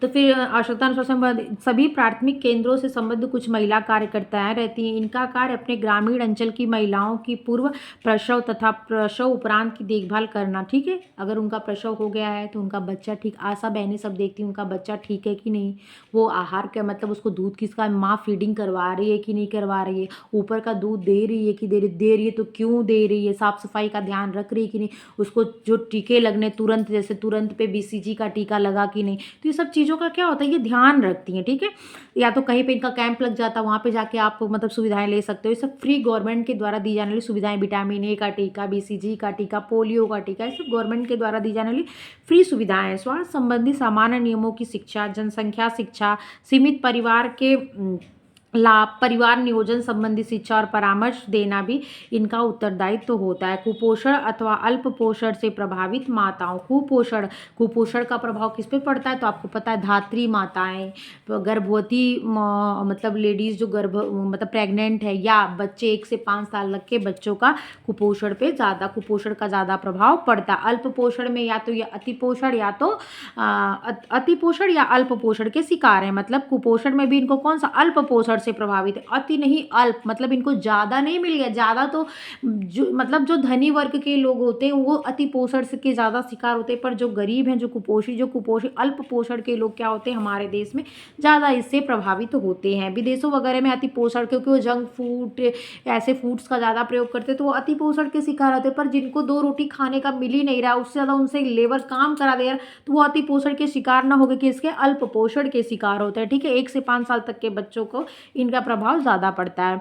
तो फिर आवश्यकता अनुसार सभी प्राथमिक केंद्रों से संबद्ध कुछ महिला कार्यकर्ताएं रहती हैं। इनका कार्य अपने ग्रामीण अंचल की महिलाओं की पूर्व प्रसव तथा प्रसव उपरांत की देखभाल करना। ठीक है, अगर उनका प्रसव हो गया है तो उनका बच्चा ठीक, आशा बहनें सब देखती हैं उनका बच्चा ठीक है कि नहीं, वो आहार का मतलब उसको दूध किसका, माँ फीडिंग करवा रही है कि नहीं करवा रही है, ऊपर का दूध दे रही है कि दे रही है तो क्यों दे रही है, साफ सफाई का ध्यान रख रही है कि नहीं, उसको जो टीके लगने तुरंत, जैसे तुरंत पे BCG का टीका लगा कि नहीं। तो ये सब चीज़ों का क्या होता है, ये ध्यान रखती हैं। ठीक है, या तो कहीं पे इनका कैंप लग जाता है, वहाँ पे जाके आप मतलब सुविधाएं ले सकते हो। ये सब फ्री गवर्नमेंट के द्वारा दी जाने वाली सुविधाएं, विटामिन A का टीका, BCG का टीका, पोलियो का टीका, ये सब गवर्नमेंट के द्वारा दी जाने वाली फ्री सुविधाएं हैं। स्वास्थ्य संबंधी सामान्य नियमों की शिक्षा, जनसंख्या शिक्षा, सीमित परिवार के लाभ, परिवार नियोजन संबंधी शिक्षा और परामर्श देना भी इनका उत्तरदायित्व तो होता है। कुपोषण अथवा अल्प पोषण से प्रभावित माताओं, कुपोषण का प्रभाव किस पे पड़ता है, तो आपको पता है धात्री माताएं, गर्भवती मतलब लेडीज जो मतलब प्रेग्नेंट है, या बच्चे 1 से 5 साल तक के बच्चों का कुपोषण का ज़्यादा प्रभाव पड़ता है। अल्प पोषण में या तो ये अतिपोषण या तो अतिपोषण या अल्प पोषण के शिकार हैं। मतलब कुपोषण में भी इनको कौन सा, अल्प पोषण से प्रभावित है। अति नहीं, अल्प मतलब इनको ज़्यादा नहीं मिल गया, ज़्यादा तो जो मतलब जो धनी वर्ग के लोग होते हैं वो अति पोषण से के ज़्यादा शिकार होते हैं, पर जो गरीब हैं, जो कुपोषित अल्प पोषण के लोग क्या होते हैं हमारे देश में, ज़्यादा इससे प्रभावित होते हैं। विदेशों वगैरह में अति पोषण, क्योंकि वो जंक फूड ऐसे फूड्स का ज़्यादा प्रयोग करते हैं तो वो अति पोषण के शिकार होते हैं। पर जिनको 2 रोटी खाने का मिल ही नहीं रहा, उससे ज़्यादा उनसे लेबर काम करा दे रहा, तो वो अति पोषण के शिकार ना होकर कि इसके अल्प पोषण के शिकार होते हैं। ठीक है, 1 से 5 साल तक के बच्चों को इनका प्रभाव ज़्यादा पड़ता है।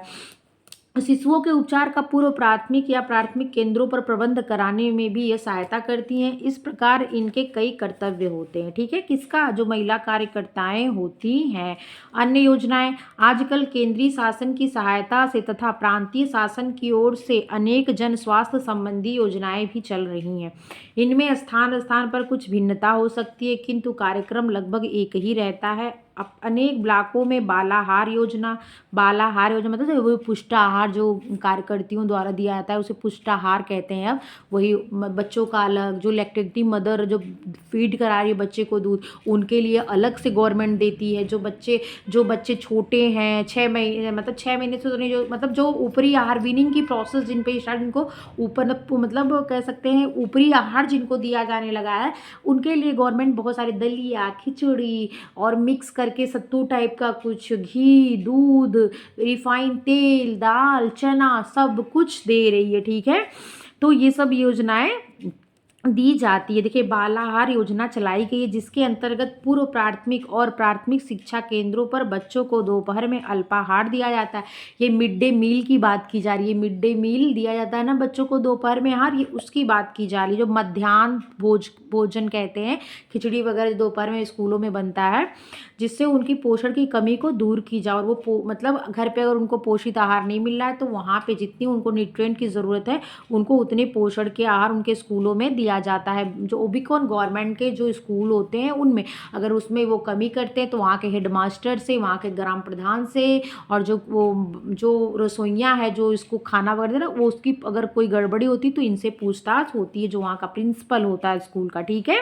शिशुओं के उपचार का पूर्व प्राथमिक या प्राथमिक केंद्रों पर प्रबंध कराने में भी यह सहायता करती हैं। इस प्रकार इनके कई कर्तव्य होते हैं। ठीक है, किसका, जो महिला कार्यकर्ताएं होती हैं। अन्य योजनाएं, आजकल केंद्रीय शासन की सहायता से तथा प्रांतीय शासन की ओर से अनेक जन स्वास्थ्य संबंधी योजनाएं भी चल रही हैं। इनमें स्थान स्थान पर कुछ भिन्नता हो सकती है, किंतु कार्यक्रम लगभग एक ही रहता है। अब अनेक ब्लॉकों में बालाहार योजना मतलब वो पुष्टाहार जो कार्यकर्तियों द्वारा दिया जाता है उसे पुष्टाहार कहते हैं। अब वही बच्चों का अलग, जो लैक्टेटिंग मदर जो फीड करा रही है बच्चे को दूध, उनके लिए अलग से गवर्नमेंट देती है। जो बच्चे छोटे हैं 6 महीने, मतलब 6 महीने से तो नहीं, जो मतलब जो ऊपरी आहार वीनिंग की प्रोसेस जिन पे स्टार्ट, जिनको ऊपर मतलब कह सकते हैं ऊपरी आहार जिनको दिया जाने लगा है, उनके लिए गवर्नमेंट बहुत सारे दलिया, खिचड़ी और मिक्स करके सत्तू टाइप का कुछ, घी, दूध, रिफाइन तेल, दाल, चना सब कुछ दे रही है। ठीक है, तो ये सब योजनाएं दी जाती है। देखिए, बालाहार योजना चलाई गई है जिसके अंतर्गत पूर्व प्राथमिक और प्राथमिक शिक्षा केंद्रों पर बच्चों को दोपहर में अल्पाहार दिया जाता है। ये मिड डे मील की बात की जा रही है, मिड डे मील दिया जाता है ना बच्चों को दोपहर में आहार, ये उसकी बात की जा रही है। जो मध्याह्न भोजन कहते हैं, खिचड़ी वगैरह दोपहर में स्कूलों में बनता है, जिससे उनकी पोषण की कमी को दूर की जाए। और वो मतलब घर पे अगर उनको पोषित आहार नहीं मिल रहा है तो वहाँ पे जितनी उनको न्यूट्रिएंट की ज़रूरत है उनको उतने पोषण के आहार उनके स्कूलों में दिया जाता है। जो वो भी कौन, गवर्नमेंट के जो स्कूल होते हैं उनमें, अगर उसमें वो कमी करते हैं तो वहाँ के हेडमास्टर से, वहाँ के ग्राम प्रधान से, और जो रसोइयाँ है जो इसको खाना वगैरह दे रहा वो, उसकी अगर कोई गड़बड़ी होती तो इनसे पूछताछ होती है, जो वहाँ का प्रिंसिपल होता है स्कूल का। ठीक है,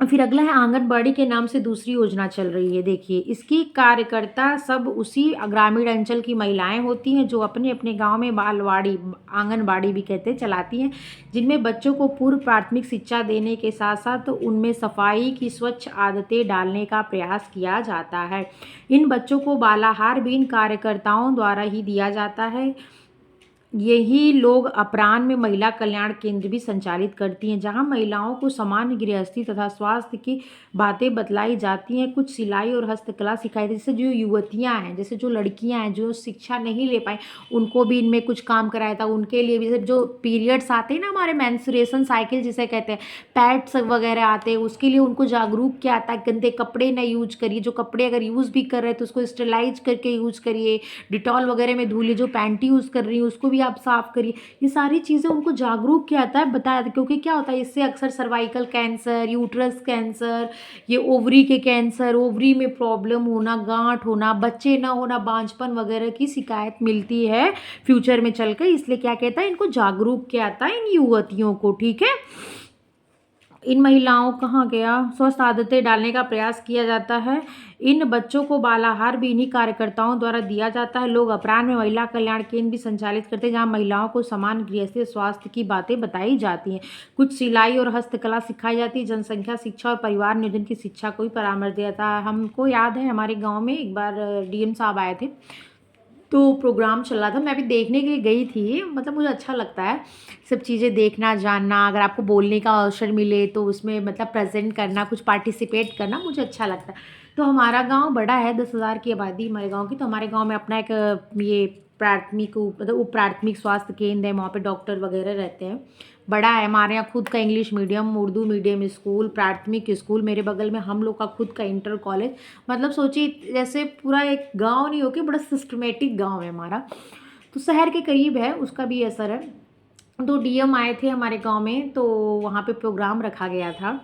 फिर अगला है आंगनबाड़ी के नाम से दूसरी योजना चल रही है। देखिए, इसकी कार्यकर्ता सब उसी ग्रामीण अंचल की महिलाएं होती हैं जो अपने अपने गांव में बालवाड़ी, आंगनबाड़ी भी कहते हैं, चलाती हैं, जिनमें बच्चों को पूर्व प्राथमिक शिक्षा देने के साथ साथ उनमें सफाई की स्वच्छ आदतें डालने का प्रयास किया जाता है। इन बच्चों को बालाहार भी इन कार्यकर्ताओं द्वारा ही दिया जाता है। यही लोग अपराह्न में महिला कल्याण केंद्र भी संचालित करती हैं, जहां महिलाओं को सामान्य गृहस्थी तथा स्वास्थ्य की बातें बतलाई जाती हैं। कुछ सिलाई और हस्तकला सिखाई जाती है। जैसे जो युवतियां हैं, जैसे जो लड़कियां हैं जो शिक्षा नहीं ले पाई, उनको भी इनमें कुछ काम कराया था। उनके लिए भी जो पीरियड्स आते हैं ना, हमारे मेंस्ट्रुएशन साइकिल जिसे कहते हैं, पैड्स वगैरह आते हैं, उसके लिए उनको जागरूक किया जाता है। गंदे कपड़े न यूज करिए, जो कपड़े अगर यूज़ भी कर रहे हैं तो उसको स्टरलाइज करके यूज़ करिए, डिटॉल वगैरह में धुलिए, जो पैंटी यूज़ कर रही है उसको भी आप साफ करिए। ये सारी चीज़ें उनको जागरूक किया जाता है, बताया था, क्योंकि क्या होता है इससे अक्सर सर्वाइकल कैंसर, यूट्रस कैंसर, ये ओवरी के कैंसर, ओवरी में प्रॉब्लम होना, गांठ होना, बच्चे ना होना, बांझपन वगैरह की शिकायत मिलती है फ्यूचर में चलकर। इसलिए क्या कहता है, इनको जागरूक किया जाता है इन युवतियों को। ठीक है, इन महिलाओं कहाँ गया स्वस्थ आदतें डालने का प्रयास किया जाता है। इन बच्चों को बालाहार भी इन्हीं कार्यकर्ताओं द्वारा दिया जाता है। लोग अपराह्न में महिला कल्याण केंद्र भी संचालित करते हैं, जहाँ महिलाओं को समान गृहस्थी स्वास्थ्य की बातें बताई जाती हैं। कुछ सिलाई और हस्तकला सिखाई जाती है। जनसंख्या शिक्षा और परिवार नियोजन की शिक्षा को भी परामर्श दिया था। हमको याद है हमारे गाँव में एक बार DM साहब आए थे, तो प्रोग्राम चल रहा था, मैं भी देखने के लिए गई थी। मतलब मुझे अच्छा लगता है सब चीज़ें देखना जानना, अगर आपको बोलने का अवसर मिले तो उसमें मतलब प्रेजेंट करना, कुछ पार्टिसिपेट करना मुझे अच्छा लगता है। तो हमारा गांव बड़ा है, 10,000 की आबादी हमारे गांव की। तो हमारे गांव में अपना एक ये प्राथमिक मतलब उप प्राथमिक स्वास्थ्य केंद्र है, वहाँ पे डॉक्टर वगैरह रहते हैं। बड़ा है हमारे यहाँ खुद का English medium Urdu medium school, प्राथमिक स्कूल, मेरे बगल में हम लोग का खुद का इंटर कॉलेज। मतलब सोचिए जैसे पूरा एक गांव नहीं होके बड़ा सिस्टमेटिक गांव है हमारा, तो शहर के करीब है, उसका भी असर है। तो DM आए थे हमारे गांव में, तो वहाँ पे प्रोग्राम रखा गया था।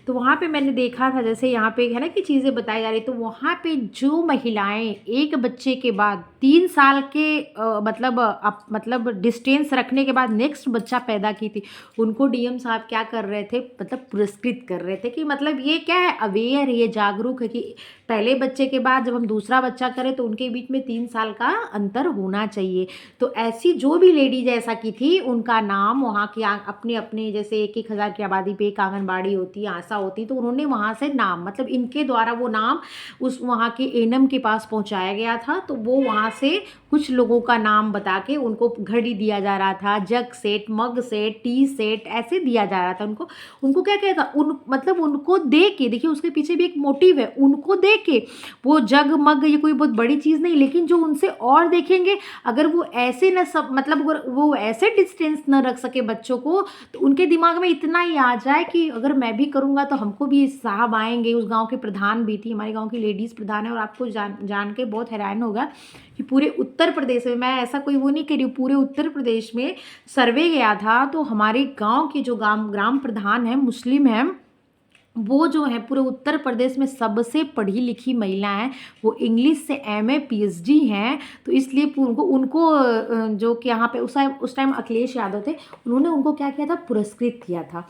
तो वहाँ पे मैंने देखा था, जैसे यहाँ पे है ना कि चीज़ें बताई जा रही, तो वहाँ पे जो महिलाएं एक बच्चे के बाद 3 साल के मतलब डिस्टेंस रखने के बाद नेक्स्ट बच्चा पैदा की थी, उनको DM साहब क्या कर रहे थे, मतलब पुरस्कृत कर रहे थे कि मतलब ये क्या है, अवेयर है, ये जागरूक है कि पहले बच्चे के बाद जब हम दूसरा बच्चा करें तो उनके बीच में 3 साल का अंतर होना चाहिए। तो ऐसी जो भी लेडीज ऐसा की थी, उनका नाम वहाँ की अपने अपने जैसे 1,000 की आबादी पे एक आंगनबाड़ी होती है, आशा होती, तो उन्होंने वहाँ से नाम मतलब इनके द्वारा वो नाम उस वहाँ के एनम के पास पहुँचाया गया था। तो वो वहाँ से कुछ लोगों का नाम बता के उनको घड़ी दिया जा रहा था, जग सेट, मग सेट, टी सेट, ऐसे दिया जा रहा था उनको। उनको क्या कहता मतलब उनको दे के, देखिए उसके पीछे भी एक मोटिव है, उनको दे के वो जग मग ये कोई बहुत बड़ी चीज़ नहीं, लेकिन जो उनसे और देखेंगे अगर वो ऐसे न सब मतलब अगर वो ऐसे डिस्टेंस न रख सके बच्चों को, तो उनके दिमाग में इतना ही आ जाए कि अगर मैं भी करूँगा तो हमको भी साहब आएंगे। उस गांव के प्रधान भी थी, हमारे गांव की लेडीज़ प्रधान है, और आपको जान के बहुत हैरान होगा कि पूरे उत्तर प्रदेश में, मैं ऐसा कोई वो नहीं कह रही हूँ, पूरे उत्तर प्रदेश में सर्वे गया था, तो हमारे गाँव के जो ग्राम प्रधान है मुस्लिम है, वो जो है पूरे उत्तर प्रदेश में सबसे पढ़ी लिखी महिला हैं। वो इंग्लिश से MA PhD हैं। तो इसलिए उनको जो कि यहाँ पे उस टाइम अखिलेश यादव थे, उन्होंने उनको क्या किया था, पुरस्कृत किया था।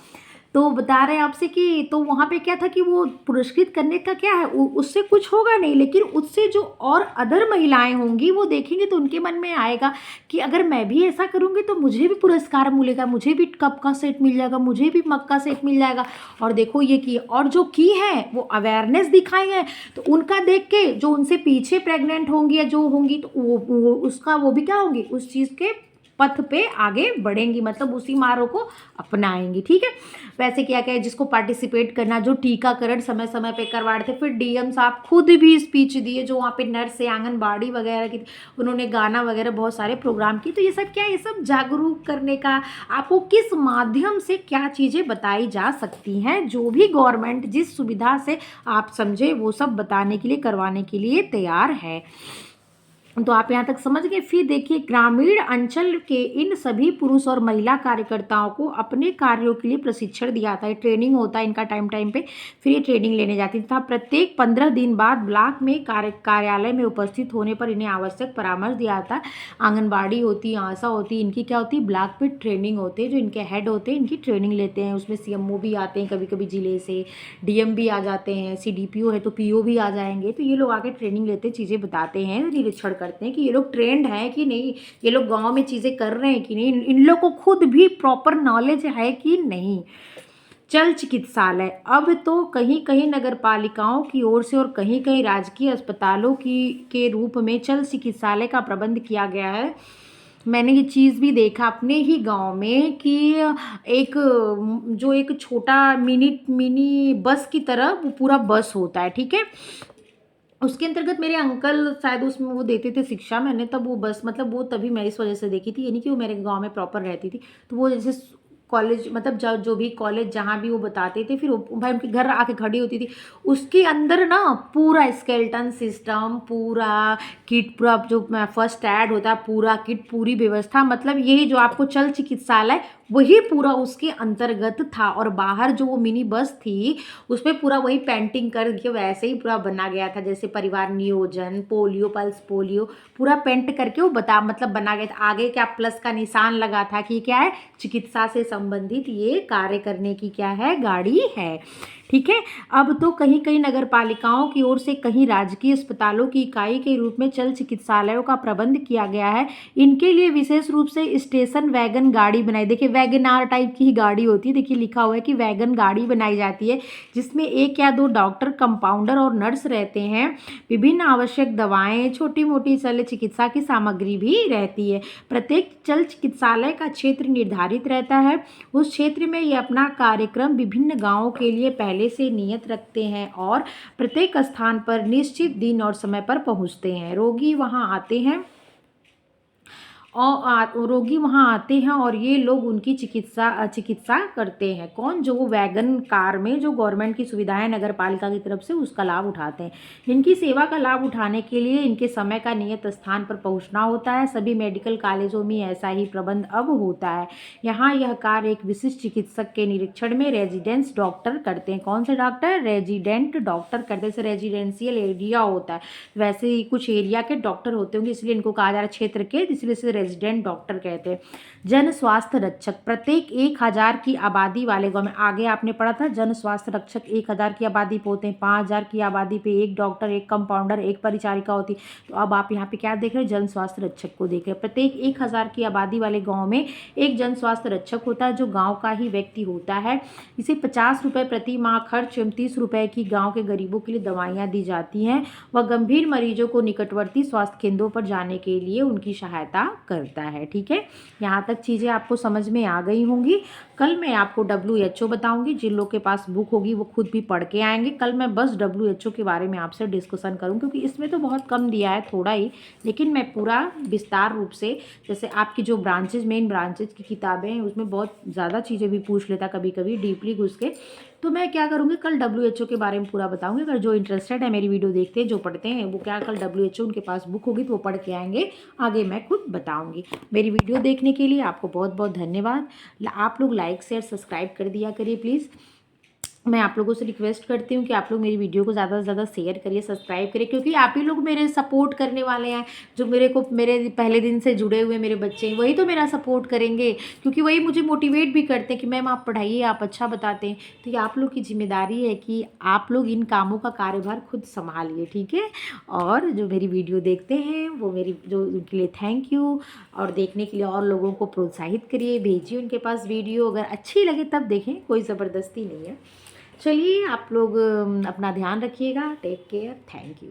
तो बता रहे हैं आपसे कि तो वहाँ पे क्या था कि वो पुरस्कृत करने का क्या है, उससे कुछ होगा नहीं, लेकिन उससे जो और अदर महिलाएं होंगी वो देखेंगे तो उनके मन में आएगा कि अगर मैं भी ऐसा करूँगी तो मुझे भी पुरस्कार मिलेगा, मुझे भी कप का सेट मिल जाएगा, मुझे भी मग का सेट मिल जाएगा। और देखो ये की, और जो की है वो अवेयरनेस दिखाई है, तो उनका देख के जो उनसे पीछे प्रेग्नेंट होंगी या जो होंगी, तो वो भी क्या होंगी, उस चीज़ के पथ पे आगे बढ़ेंगी, मतलब उसी मार्ग को अपनाएंगी। ठीक है, वैसे क्या क्या है, जिसको पार्टिसिपेट करना, जो टीकाकरण समय समय पे करवा रहे थे। फिर DM साहब खुद भी स्पीच दिए, जो वहाँ पे नर्स है, आंगनबाड़ी वगैरह की, उन्होंने गाना वगैरह बहुत सारे प्रोग्राम किए। तो ये सब क्या है, ये सब जागरूक करने का, आपको किस माध्यम से क्या चीज़ें बताई जा सकती हैं, जो भी गवर्नमेंट जिस सुविधा से आप समझे वो सब बताने के लिए, करवाने के लिए तैयार है। तो आप यहाँ तक समझ गए। फिर देखिए, ग्रामीण अंचल के इन सभी पुरुष और महिला कार्यकर्ताओं को अपने कार्यों के लिए प्रशिक्षण दिया जाता है, ट्रेनिंग होता है इनका टाइम पे, फिर ये ट्रेनिंग लेने जाती था। प्रत्येक 15 दिन बाद ब्लॉक में कार्यालय में उपस्थित होने पर इन्हें आवश्यक परामर्श दिया जाता है। आंगनबाड़ी होती, आशा होती, इनकी क्या होती, ब्लॉक पे ट्रेनिंग होती है, जो इनके हेड होते हैं इनकी ट्रेनिंग लेते हैं। उसमें CMO भी आते हैं, कभी कभी जिले से DM भी आ जाते हैं, CDPO है तो PO भी आ जाएंगे। तो ये लोग आके ट्रेनिंग लेते, चीज़ें बताते हैं, निरीक्षण करते हैं कि ये लोग ट्रेंड है कि नहीं, ये लोग गांव में चीज़ें कर रहे हैं कि नहीं, इन लोग को खुद भी प्रॉपर नॉलेज है कि नहीं। चल चिकित्सालय, अब तो कहीं कहीं नगर पालिकाओं की ओर से और कहीं कहीं राजकीय अस्पतालों के रूप में चल चिकित्सालय का प्रबंध किया गया है। मैंने ये चीज़ भी देखा अपने ही गांव में कि एक छोटा मिनी बस की तरह वो पूरा बस होता है, ठीक है, उसके अंतर्गत मेरे अंकल शायद उसमें वो देते थे शिक्षा। मैंने तब वो बस मतलब वो तभी मैं इस वजह से देखी थी, ये नहीं कि वो मेरे गांव में प्रॉपर रहती थी। तो वो जैसे कॉलेज मतलब जो भी कॉलेज जहाँ भी वो बताते थे, फिर वो भाई उनके घर आके खड़ी होती थी, उसके अंदर ना पूरा स्केलेटन सिस्टम, पूरा किट, पूरा जो फर्स्ट एड होता है, पूरा किट, पूरी व्यवस्था, मतलब यही जो आपको चल चिकित्सालय वही पूरा उसके अंतर्गत था। और बाहर जो वो मिनी बस थी उसमें पूरा वही पेंटिंग करके वैसे ही पूरा बना गया था, जैसे परिवार नियोजन, पोलियो, पल्स पोलियो, पूरा पेंट करके वो मतलब बना गया था। आगे क्या प्लस का निशान लगा था कि क्या है, चिकित्सा से संबंधित ये कार्य करने की क्या है, गाड़ी है। ठीक है। अब तो कहीं कहीं नगर पालिकाओं की ओर से कहीं राजकीय अस्पतालों की इकाई के रूप में चल चिकित्सालयों का प्रबंध किया गया है। इनके लिए विशेष रूप से स्टेशन वैगन गाड़ी बनाई, देखिए वैगनार टाइप की ही गाड़ी होती है, देखिए लिखा हुआ है कि वैगन गाड़ी बनाई जाती है, जिसमें 1 या 2 डॉक्टर, कंपाउंडर और नर्स रहते हैं। विभिन्न आवश्यक दवाएं, छोटी मोटी शल्य चिकित्सा की सामग्री भी रहती है। प्रत्येक चल चिकित्सालय का क्षेत्र निर्धारित रहता है। उस क्षेत्र में ये अपना कार्यक्रम विभिन्न गांवों के लिए पहले से नियत रखते हैं और प्रत्येक स्थान पर निश्चित दिन और समय पर पहुंचते हैं। रोगी वहां आते हैं और रोगी वहाँ आते हैं और ये लोग उनकी चिकित्सा करते हैं। कौन, जो वो वैगन कार में जो गवर्नमेंट की सुविधाएं नगर पालिका की तरफ से उसका लाभ उठाते हैं। इनकी सेवा का लाभ उठाने के लिए इनके समय का नियत स्थान पर पहुंचना होता है। सभी मेडिकल कॉलेजों में ऐसा ही प्रबंध अब होता है। यहाँ यह कार्य एक विशिष्ट चिकित्सक के निरीक्षण में रेजिडेंस डॉक्टर करते हैं। कौन से डॉक्टर? रेजिडेंट डॉक्टर करते हैं। जैसे रेजिडेंशियल एरिया होता है, वैसे ही कुछ एरिया के डॉक्टर होते होंगे, इसलिए इनको कहा जा रहा है क्षेत्र के, इसलिए इसे रेजिडेंट डॉक्टर कहते हैं। जन स्वास्थ्य रक्षक प्रत्येक 1000 की आबादी वाले गांव में, आगे आपने पढ़ा था जन स्वास्थ्य रक्षक 1000 की आबादी पे होते हैं, 5000 की आबादी पे 1 डॉक्टर, 1 कंपाउंडर, 1 परिचारिका होती। तो अब आप यहाँ पे क्या देख रहे हैं, जन स्वास्थ्य रक्षक को देख रहे हैं। प्रत्येक 1000 की आबादी वाले गाँव में एक जन स्वास्थ्य रक्षक होता है, जो गाँव का ही व्यक्ति होता है। इसे 50 रुपये प्रति माह खर्च एवं 30 रुपये की गाँव के गरीबों के लिए दवाइयाँ दी जाती हैं। वह गंभीर मरीजों को निकटवर्ती स्वास्थ्य केंद्रों पर जाने के लिए उनकी सहायता करता है। ठीक है, यहाँ तक चीज़ें आपको समझ में आ गई होंगी। कल मैं आपको WHO बताऊंगी, जिन लोग के पास बुक होगी वो खुद भी पढ़ के आएंगे। कल मैं बस WHO के बारे में आपसे डिस्कशन करूँ, क्योंकि इसमें तो बहुत कम दिया है, थोड़ा ही, लेकिन मैं पूरा विस्तार रूप से, जैसे आपकी जो ब्रांचेज, मेन ब्रांचेज की किताबें हैं उसमें बहुत ज़्यादा चीज़ें भी पूछ लेता कभी कभी डीपली घुस के, तो मैं क्या करूँगी, कल WHO के बारे में पूरा बताऊँगी। अगर जो इंटरेस्टेड है मेरी वीडियो देखते हैं, जो पढ़ते हैं, वो क्या कल WHO उनके पास बुक होगी तो वो पढ़ के आएंगे, आगे मैं खुद बताऊँगी। मेरी वीडियो देखने के लिए आपको बहुत बहुत धन्यवाद। आप लोग लाइक शेयर सब्सक्राइब कर दिया करिए प्लीज़। मैं आप लोगों से रिक्वेस्ट करती हूँ कि आप लोग मेरी वीडियो को ज़्यादा से ज़्यादा शेयर करिए, सब्सक्राइब करिए, क्योंकि आप ही लोग मेरे सपोर्ट करने वाले हैं। जो मेरे पहले दिन से जुड़े हुए मेरे बच्चे हैं, वही तो मेरा सपोर्ट करेंगे, क्योंकि वही मुझे मोटिवेट भी करते हैं कि मैम आप पढ़ाइए, आप अच्छा बताते हैं। तो ये आप लोग की जिम्मेदारी है कि आप लोग इन कामों का कार्यभार खुद संभालिए। ठीक है, और जो मेरी वीडियो देखते हैं वो मेरी जो उनके लिए थैंक यू, और देखने के लिए और लोगों को प्रोत्साहित करिए, भेजिए उनके पास वीडियो। अगर अच्छी लगे तब देखें, कोई ज़बरदस्ती नहीं है। चलिए, आप लोग अपना ध्यान रखिएगा। Take care, thank you.